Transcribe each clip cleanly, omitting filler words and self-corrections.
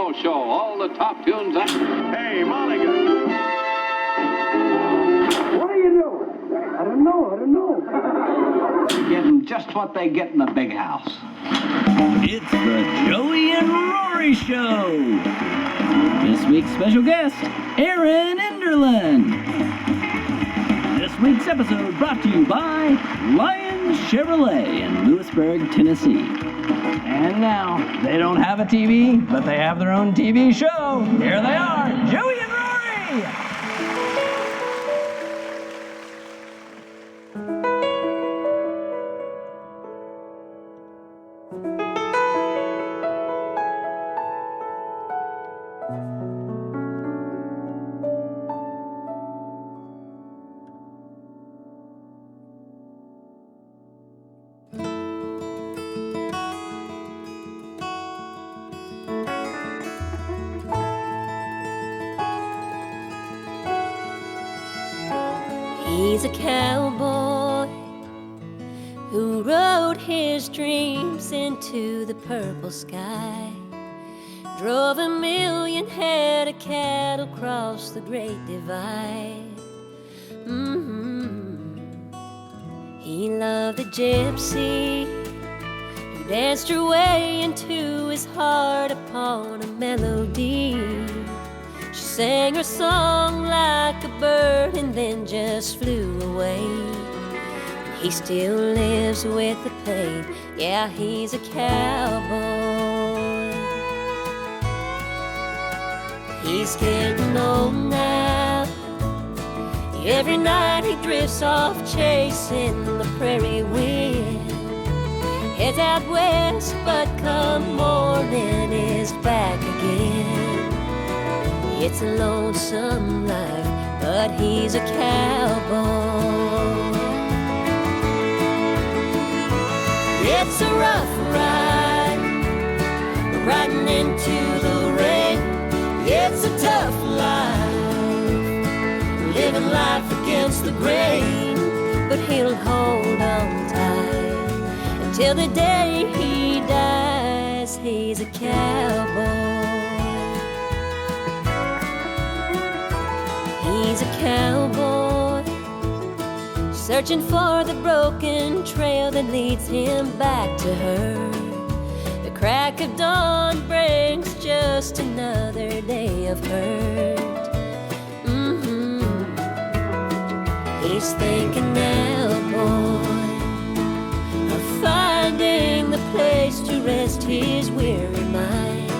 radio show. All the top tunes on... Hey, Mulligan! What are you doing? I don't know. Getting just what they get in the big house. It's the Joey and Rory Show. This week's special guest, ERIN ENDERLIN. This week's episode brought to you by Lion Chevrolet in Lewisburg, Tennessee. And now, they don't have a TV, but they have their own TV show. Here they are, Joey and Rory. He's a cowboy who rode his dreams into the purple sky, drove 1,000,000 head of cattle across the Great Divide. He loved a gypsy who danced her way into his heart upon a melody. She sang her song like a bird and then just flew away. He still lives with the pain. Yeah, he's a cowboy. He's getting old now. Every night he drifts off chasing the prairie wind. Heads out west, but come morning is back again. It's a lonesome life, but he's a cowboy. It's a rough ride, riding into the rain. It's a tough life, living life against the grain. But he'll hold on tight until the day he dies. He's a cowboy. He's a cowboy, searching for the broken trail that leads him back to her. The crack of dawn brings just another day of hurt. He's thinking now, boy, of finding the place to rest his weary mind,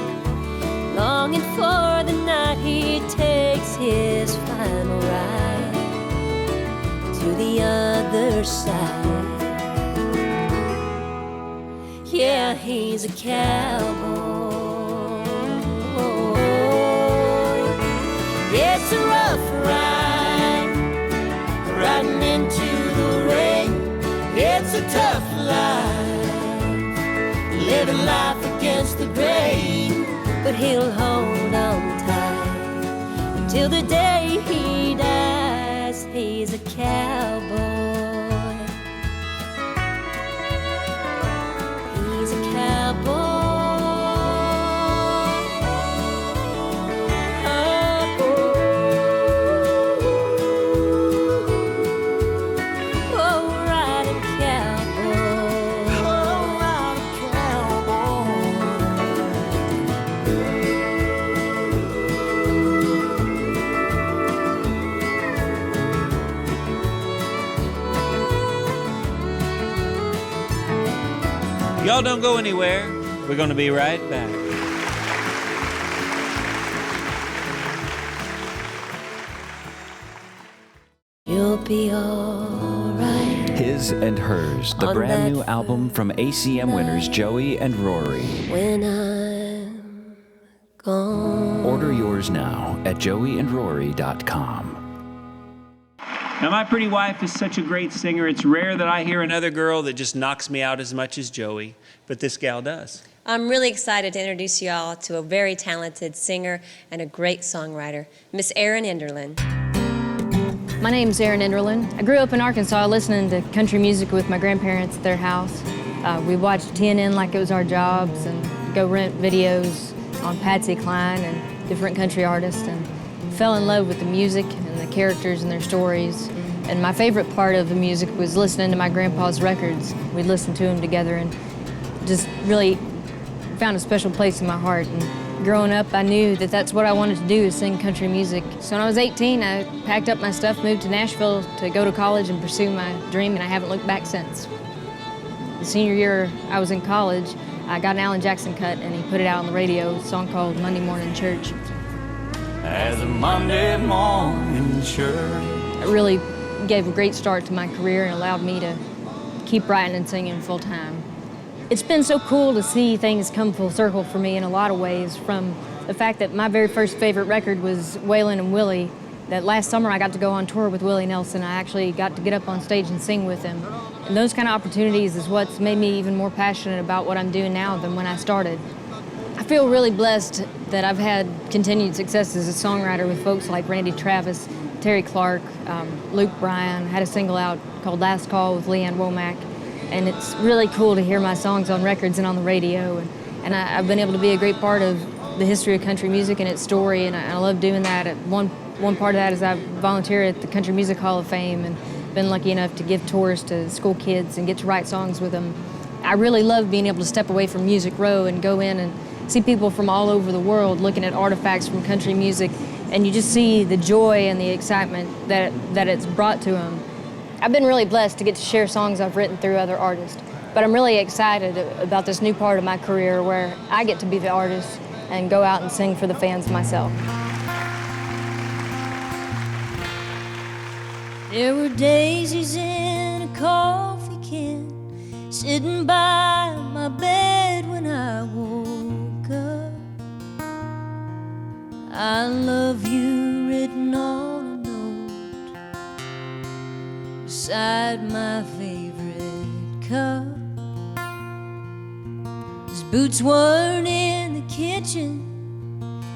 longing for the night he takes his final ride to the other side. Yeah, he's a cowboy. It's a rough ride, riding into the rain. It's a tough life, living life against the grain. But he'll hold on tight until the day he dies. He's a cowboy. He's a cowboy. Oh, riding cowboy. Oh, riding Y'all don't go anywhere. We're going to be right back. You'll be alright. His and Hers, the brand new album from ACM winners Joey and Rory. When I'm gone. Order yours now at joeyandrory.com. Now, my pretty wife is such a great singer. It's rare that I hear another girl that just knocks me out as much as Joey, but this gal does. I'm really excited to introduce you all to a very talented singer and a great songwriter, Miss ERIN ENDERLIN. My name's ERIN ENDERLIN. I grew up in Arkansas listening to country music with my grandparents at their house. We watched TNN like it was our jobs and go rent videos on Patsy Cline and different country artists, and fell in love with the music and the characters and their stories. And my favorite part of the music was listening to my grandpa's records. We'd listen to them together and just really found a special place in my heart. And growing up, I knew that that's what I wanted to do, is sing country music. So when I was 18, I packed up my stuff, moved to Nashville to go to college and pursue my dream, and I haven't looked back since. The senior year I was in college, I got an Alan Jackson cut, and he put it out on the radio, a song called Monday Morning Church. As a Monday morning church. It really gave a great start to my career and allowed me to keep writing and singing full time. It's been so cool to see things come full circle for me in a lot of ways, from the fact that my very first favorite record was Waylon and Willie, that last summer I got to go on tour with Willie Nelson. I actually got to get up on stage and sing with him. And those kind of opportunities is what's made me even more passionate about what I'm doing now than when I started. I feel really blessed that I've had continued success as a songwriter with folks like Randy Travis, Terry Clark, Luke Bryan. I had a single out called Last Call with Leanne Womack. And it's really cool to hear my songs on records and on the radio. And I've been able to be a great part of the history of country music and its story, and I love doing that. One part of that is I volunteer at the Country Music Hall of Fame and been lucky enough to give tours to school kids and get to write songs with them. I really love being able to step away from Music Row and go in and see people from all over the world looking at artifacts from country music, and you just see the joy and the excitement that it's brought to them. I've been really blessed to get to share songs I've written through other artists, but I'm really excited about this new part of my career where I get to be the artist and go out and sing for the fans myself. There were daisies in a coffee can, sitting by my bed when I woke up. I love you written on a note beside my favorite cup. His boots weren't in the kitchen,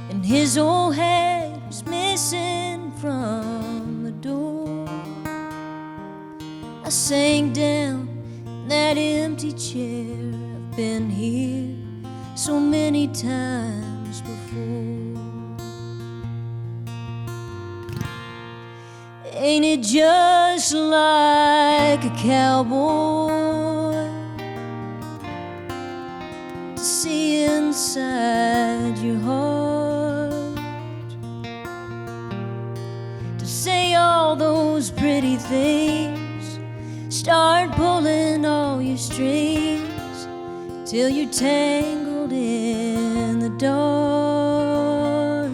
and his old hat was missing from the door. I sank down in that empty chair. I've been here so many times before. Ain't it just like a cowboy to see inside your heart, to say all those pretty things, start pulling all your strings till you're tangled in the dark.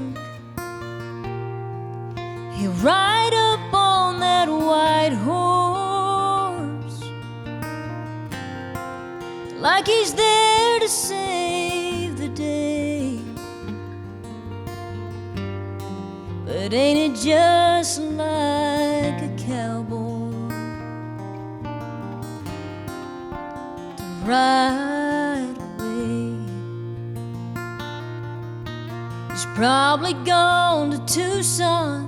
He'll ride up on that white horse like he's there to save the day. But ain't it just like a cowboy to ride away? He's probably gone to Tucson,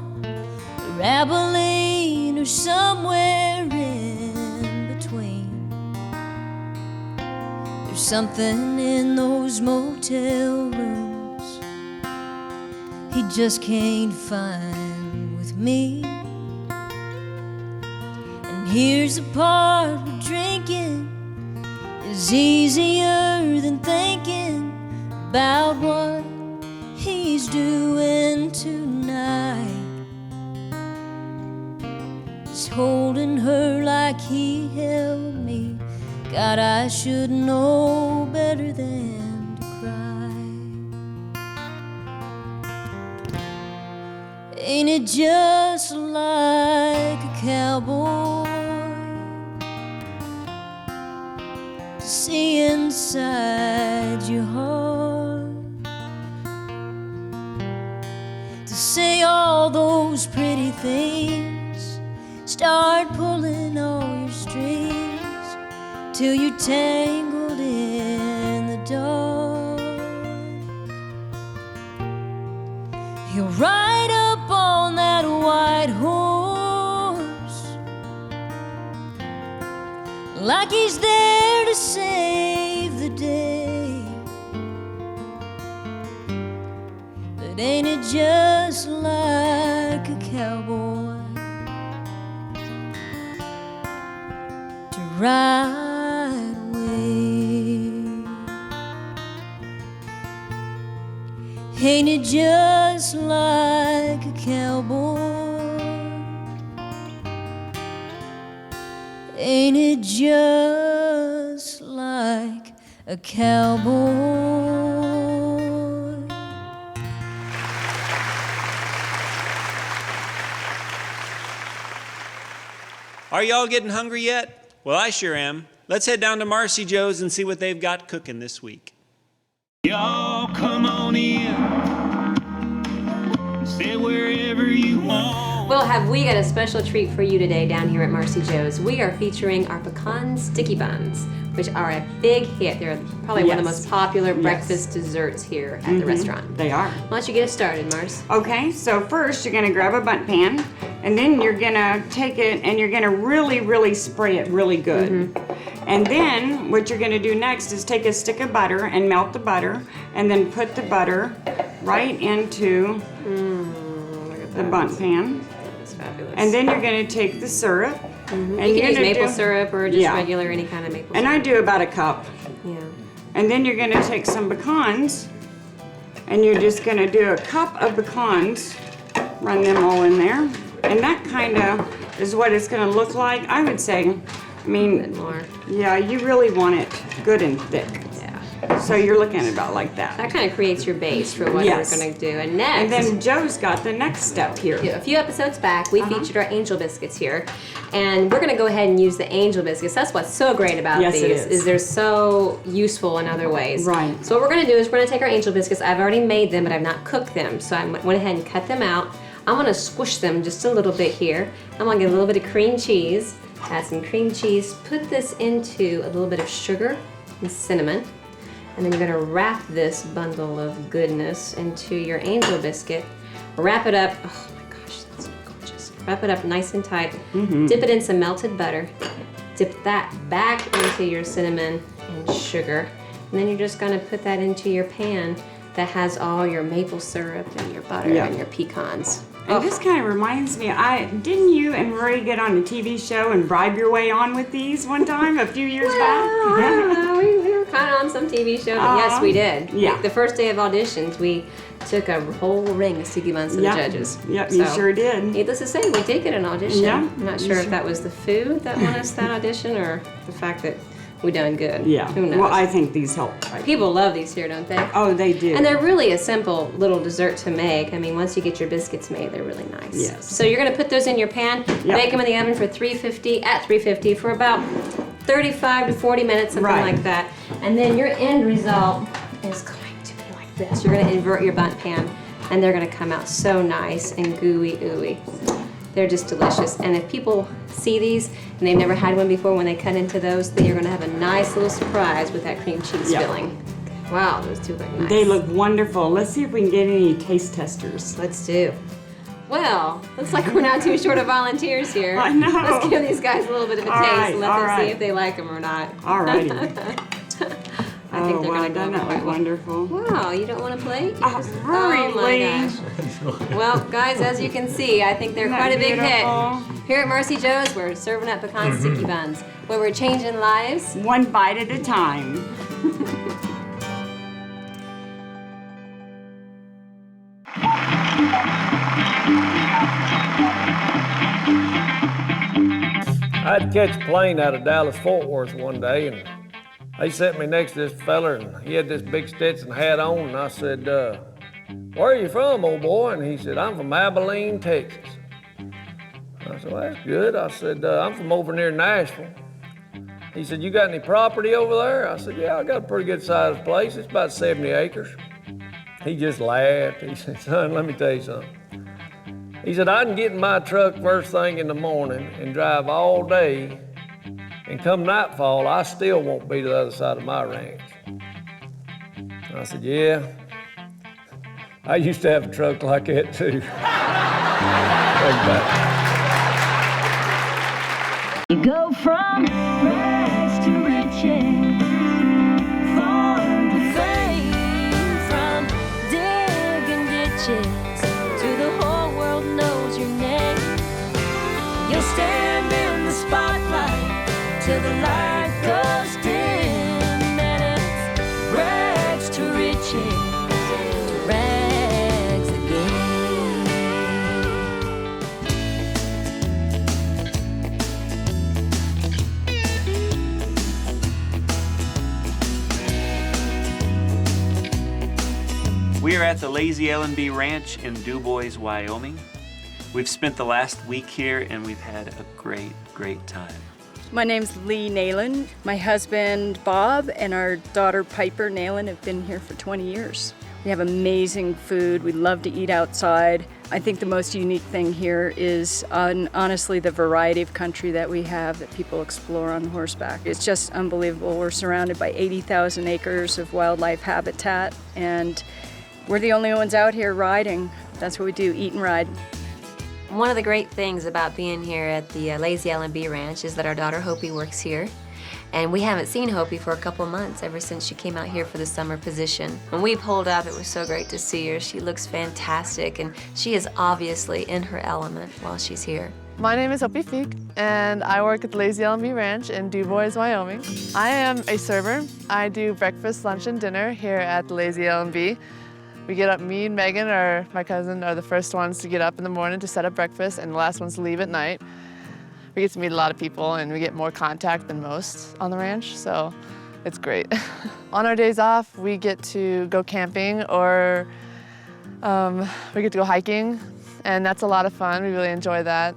Abilene, or somewhere in between. There's something in those motel rooms he just can't find with me. And here's the part where drinking is easier than thinking about what he's doing tonight. He's holding her like he held me. God, I should know better than to cry. Ain't it just like a cowboy to see inside your heart, to say all those pretty things, start pulling all your strings till you're tangled in the dark. He'll ride up on that white horse like he's there to save the day. But ain't it just like a cowboy to ride away? Ain't it just like a cowboy? Ain't it just like a cowboy? Are y'all getting hungry yet? Well, I sure am. Let's head down to Marcy Jo's and see what they've got cooking this week. Y'all come on in. Sit wherever you want. Well, have we got a special treat for you today down here at Marcy Jo's. We are featuring our pecan sticky buns, which are a big hit. They're probably one of the most popular breakfast desserts here at the restaurant. They are. Why don't you get us started, Mars? Okay, so first you're gonna grab a bundt pan, and then you're gonna take it and you're gonna really spray it really good. And then what you're gonna do next is take a stick of butter and melt the butter, and then put the butter right into the bundt pan. That's fabulous. And then you're gonna take the syrup. And you can use maple syrup or just regular, any kind of maple syrup. And I do about a cup. Yeah. And then you're gonna take some pecans, and you're just gonna do a cup of pecans, run them all in there. And that kind of is what it's gonna look like. I would say, I mean, yeah, you really want it good and thick. Yeah. So you're looking at about like that. That kind of creates your base for what we're gonna do. And next. And then Joe's got the next step here. A few episodes back, we featured our angel biscuits here. And we're gonna go ahead and use the angel biscuits. That's what's so great about these, is they're so useful in other ways. Right. So what we're gonna do is we're gonna take our angel biscuits. I've already made them, but I've not cooked them. So I went ahead and cut them out. I'm gonna squish them just a little bit here. I'm gonna get a little bit of cream cheese, add some cream cheese, put this into a little bit of sugar and cinnamon. And then you're gonna wrap this bundle of goodness into your angel biscuit. Wrap it up, oh my gosh, that's gorgeous. Wrap it up nice and tight. Dip it in some melted butter. Dip that back into your cinnamon and sugar. And then you're just gonna put that into your pan that has all your maple syrup and your butter and your pecans. And this kind of reminds me, didn't you and Rory get on a TV show and bribe your way on with these one time a few years back? I don't know, we were kind of on some TV show, but yes, we did. Yeah. The first day of auditions, we took a whole ring of sticky buns to the judges. Yep, you sure did. Needless to say, we did get an audition. Yeah. I'm not sure if that was the food that won us that audition or the fact that we done good. Yeah. Who knows? Well, I think these help. People love these here, don't they? Oh, they do. And they're really a simple little dessert to make. I mean, once you get your biscuits made, they're really nice. Yes. So you're gonna put those in your pan, bake them in the oven for 350 for about 35 to 40 minutes, something like that. And then your end result is going to be like this. You're gonna invert your bundt pan, and they're gonna come out so nice and gooey ooey. They're just delicious. And if people see these and they've never had one before, when they cut into those, then you're gonna have a nice little surprise with that cream cheese filling. Wow, those two look nice. They look wonderful. Let's see if we can get any taste testers. Let's do. Well, looks like we're not too short of volunteers here. I know. Let's give these guys a little bit of a taste and let them see if they like them or not. All righty. I think they're going to go quite wonderful. Wow, you don't want to plate? Rory, oh my gosh. Well, guys, as you can see, I think they're quite a big hit. Here at Marcy Jo's, we're serving up pecan sticky buns, where we're changing lives. One bite at a time. I had to catch a plane out of Dallas-Fort Worth one day, and they set me next to this fella, and he had this big Stetson hat on, and I said, where are you from, old boy? And he said, I'm from Abilene, Texas. I said, well, that's good. I said, I'm from over near Nashville. He said, you got any property over there? I said, yeah, I got a pretty good sized place. It's about 70 acres. He just laughed. He said, son, let me tell you something. He said, I can get in my truck first thing in the morning and drive all day, and come nightfall, I still won't be to the other side of my ranch. I said, yeah, I used to have a truck like that too. You go from rags to riches, farm to fame, from digging ditches riches till the whole world knows your name. You'll stand in the spotlight till the light goes dim, and it's rags to riches, to rags again. We are at the Lazy L&B Ranch in Dubois, Wyoming. We've spent the last week here and we've had a great, great time. My name's Lee Nayland. My husband Bob and our daughter Piper Nayland have been here for 20 years. We have amazing food. We love to eat outside. I think the most unique thing here is honestly the variety of country that we have that people explore on horseback. It's just unbelievable. We're surrounded by 80,000 acres of wildlife habitat, and we're the only ones out here riding. That's what we do, eat and ride. One of the great things about being here at the Lazy L&B Ranch is that our daughter Hopi works here. And we haven't seen Hopi for a couple months, ever since she came out here for the summer position. When we pulled up, it was so great to see her. She looks fantastic, and she is obviously in her element while she's here. My name is Rory Feek, and I work at the Lazy L&B Ranch in Dubois, Wyoming. I am a server. I do breakfast, lunch, and dinner here at the Lazy L&B. We get up, me and Megan, or my cousin, are the first ones to get up in the morning to set up breakfast and the last ones to leave at night. We get to meet a lot of people and we get more contact than most on the ranch, so it's great. On our days off, we get to go camping or we get to go hiking, and that's a lot of fun. We really enjoy that.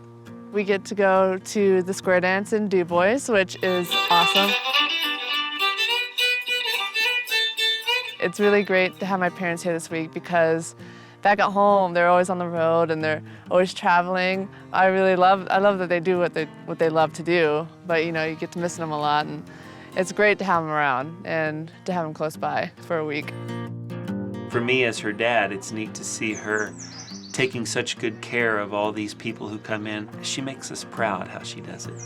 We get to go to the square dance in Dubois, which is awesome. It's really great to have my parents here this week because back at home, they're always on the road and they're always traveling. I love that they do what they love to do, but you know, you get to miss them a lot, and it's great to have them around and to have them close by for a week. For me as her dad, it's neat to see her taking such good care of all these people who come in. She makes us proud how she does it.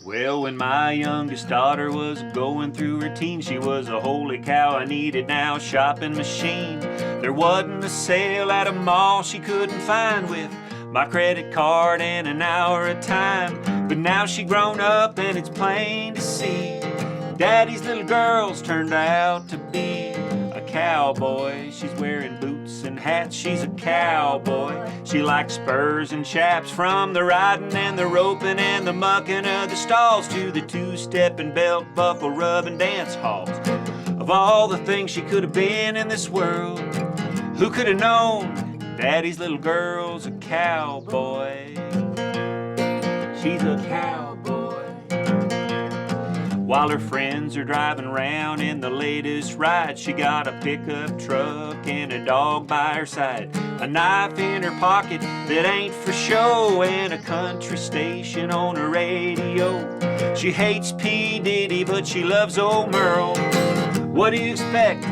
Well, when my youngest daughter was going through her teens, she was a holy cow, I needed now shopping machine. There wasn't a sale at a mall she couldn't find with my credit card and an hour of time. But now she grown up and it's plain to see Daddy's little girl's turned out to be a cowboy. She's wearing boots and hats, she's a cowboy. She likes spurs and chaps, from the riding and the roping and the mucking of the stalls to the two-step and belt buckle rubbing dance halls. Of all the things she could have been in this world, who could have known Daddy's little girl's a cowboy? She's a cowboy. While her friends are driving around in the latest ride, she got a pickup truck and a dog by her side, a knife in her pocket that ain't for show, and a country station on her radio. She hates P. Diddy, but she loves old Merle. What do you expect?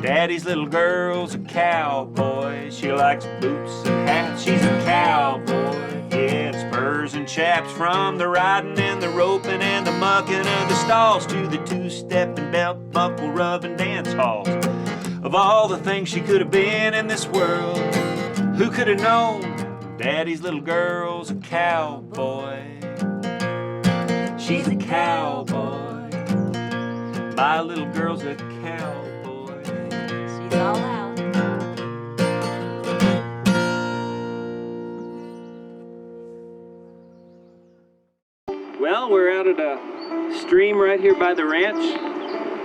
Daddy's little girl's a cowboy. She likes boots and hats, she's a cowboy. Yeah, spurs and chaps, from the riding and the roping and the mucking of the stalls to the two-step and belt buckle rubbing dance halls. Of all the things she could have been in this world, who could have known Daddy's little girl's a cowboy? She's a cowboy. My little girl's a cowboy. She's all out. Well, we're out at a stream right here by the ranch.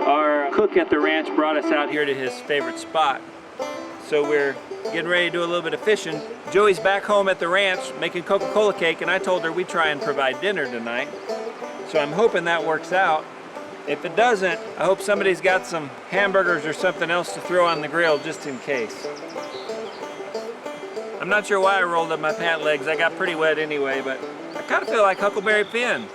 Our cook at the ranch brought us out here to his favorite spot. So we're getting ready to do a little bit of fishing. Joey's back home at the ranch making Coca-Cola cake, and I told her we'd try and provide dinner tonight. So I'm hoping that works out. If it doesn't, I hope somebody's got some hamburgers or something else to throw on the grill just in case. I'm not sure why I rolled up my pant legs. I got pretty wet anyway, but I kind of feel like Huckleberry Finn.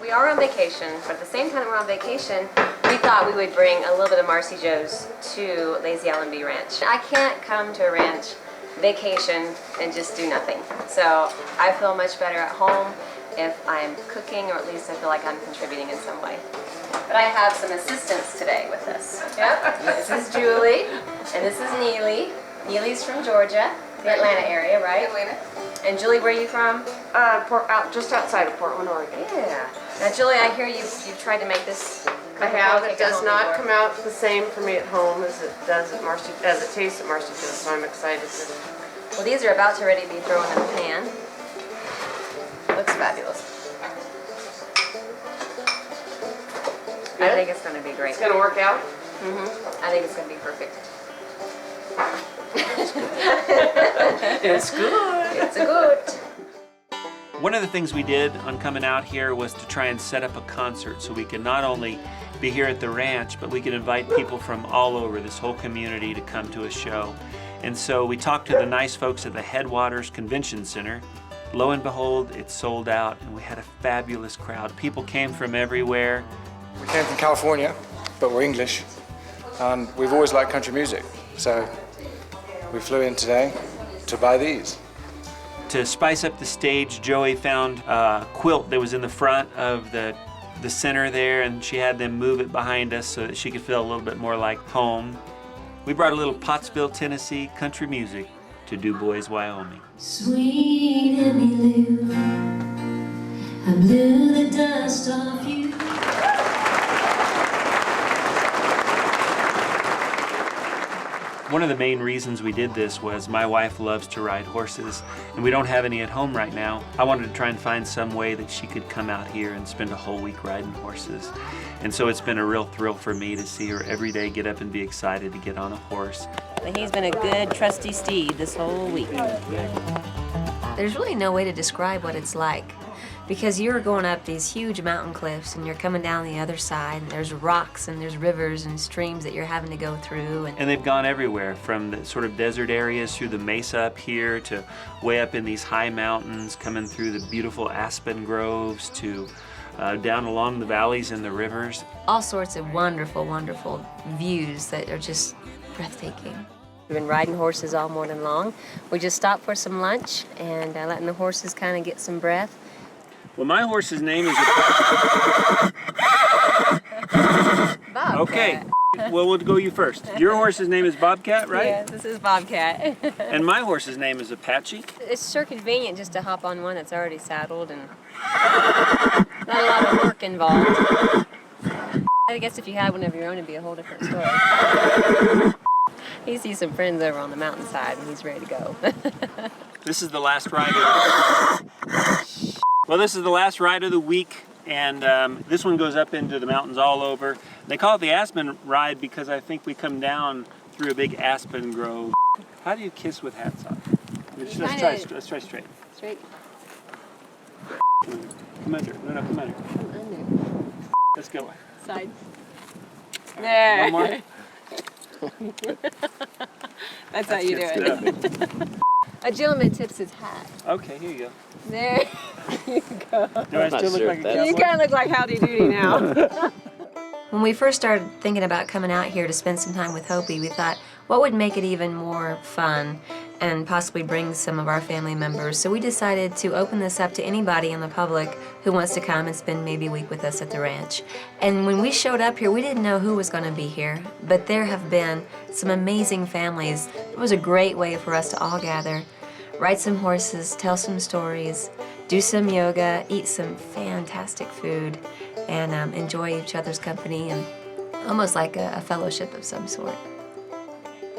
We are on vacation, but at the same time we're on vacation, we thought we would bring a little bit of Marcy Jo's to Lazy L&B Ranch. I can't come to a ranch vacation and just do nothing. So I feel much better at home if I'm cooking, or at least I feel like I'm contributing in some way. But I have some assistants today with us. Yep. This is Julie, and this is Neely. Neely's from Georgia, the Atlanta area, right? Atlanta. And Julie, where are you from? Just outside of Portland, Oregon. Yeah. Now, Julie, I hear you've tried to make this. I have. It does not come out the same for me at home as it does at Marcy, as it tastes at Marcy Jo, so I'm excited to. Well, these are about to ready to be thrown in the pan. Looks fabulous. I think it's going to be great. It's going to work out? Mm-hmm. I think it's going to be perfect. It's good. It's good. One of the things we did on coming out here was to try and set up a concert so we could not only be here at the ranch, but we could invite people from all over this whole community to come to a show. And so we talked to the nice folks at the Headwaters Convention Center. Lo and behold, it sold out, and we had a fabulous crowd. People came from everywhere. We came from California, but we're English, and we've always liked country music. So we flew in today to buy these. To spice up the stage, Joey found a quilt that was in the front of the center there, and she had them move it behind us so that she could feel a little bit more like home. We brought a little Pottsville, Tennessee country music to Dubois, Wyoming. Sweet Emmylou, I blew the dust off you. One of the main reasons we did this was my wife loves to ride horses, and we don't have any at home right now. I wanted to try and find some way that she could come out here and spend a whole week riding horses. And so it's been a real thrill for me to see her every day get up and be excited to get on a horse. But he's been a good, trusty steed this whole week. There's really no way to describe what it's like, because you're going up these huge mountain cliffs and you're coming down the other side, and there's rocks and there's rivers and streams that you're having to go through. And they've gone everywhere, from the sort of desert areas through the mesa up here to way up in these high mountains, coming through the beautiful aspen groves to down along the valleys and the rivers. All sorts of wonderful, wonderful views that are just breathtaking. We've been riding horses all morning long. We just stopped for some lunch and letting the horses kind of get some breath. Well, my horse's name is... Bobcat. Okay, well, we'll go you first. Your horse's name is Bobcat, right? Yeah, this is Bobcat. And my horse's name is Apache. It's sure convenient just to hop on one that's already saddled and not a lot of work involved. I guess if you had one of your own, it'd be a whole different story. He sees some friends over on the mountainside and he's ready to go. This is the last ride Well, this is the last ride of the week, and this one goes up into the mountains all over. They call it the Aspen Ride because I think we come down through a big aspen grove. How do you kiss with hats off? Let's try straight. Straight. Come under. No, come under. Come under. Let's go. Side. There. One more. That's how you do it. A gentleman tips his hat. Okay, here you go. There you go. Do I still look like a cowboy? You kind of look like Howdy Doody now. When we first started thinking about coming out here to spend some time with Hopi, we thought, what would make it even more fun and possibly bring some of our family members? So we decided to open this up to anybody in the public who wants to come and spend maybe a week with us at the ranch. And when we showed up here, we didn't know who was going to be here, but there have been some amazing families. It was a great way for us to all gather, ride some horses, tell some stories, do some yoga, eat some fantastic food, and enjoy each other's company, and almost like a fellowship of some sort.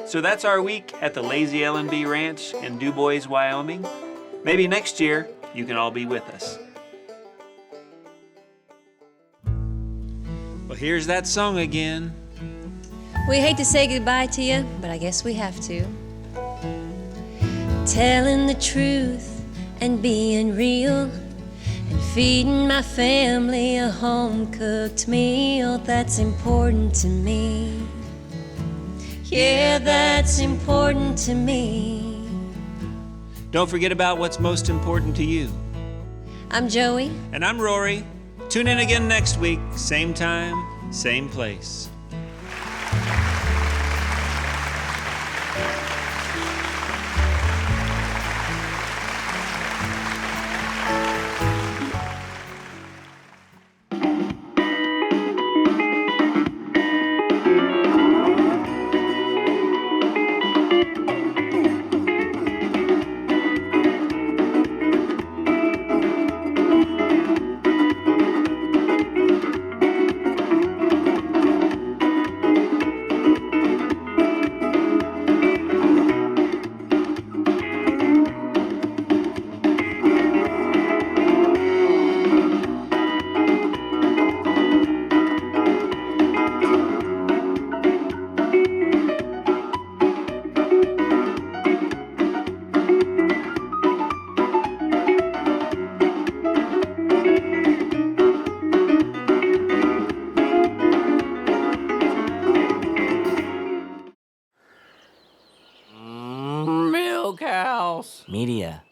So that's our week at the Lazy L&B Ranch in Dubois, Wyoming. Maybe next year you can all be with us. Well, here's that song again. We hate to say goodbye to you, but I guess we have to. Telling the truth and being real, and feeding my family a home-cooked meal, that's important to me. Yeah, that's important to me. Don't forget about what's most important to you. I'm Joey. And I'm Rory. Tune in again next week, same time, same place. Media.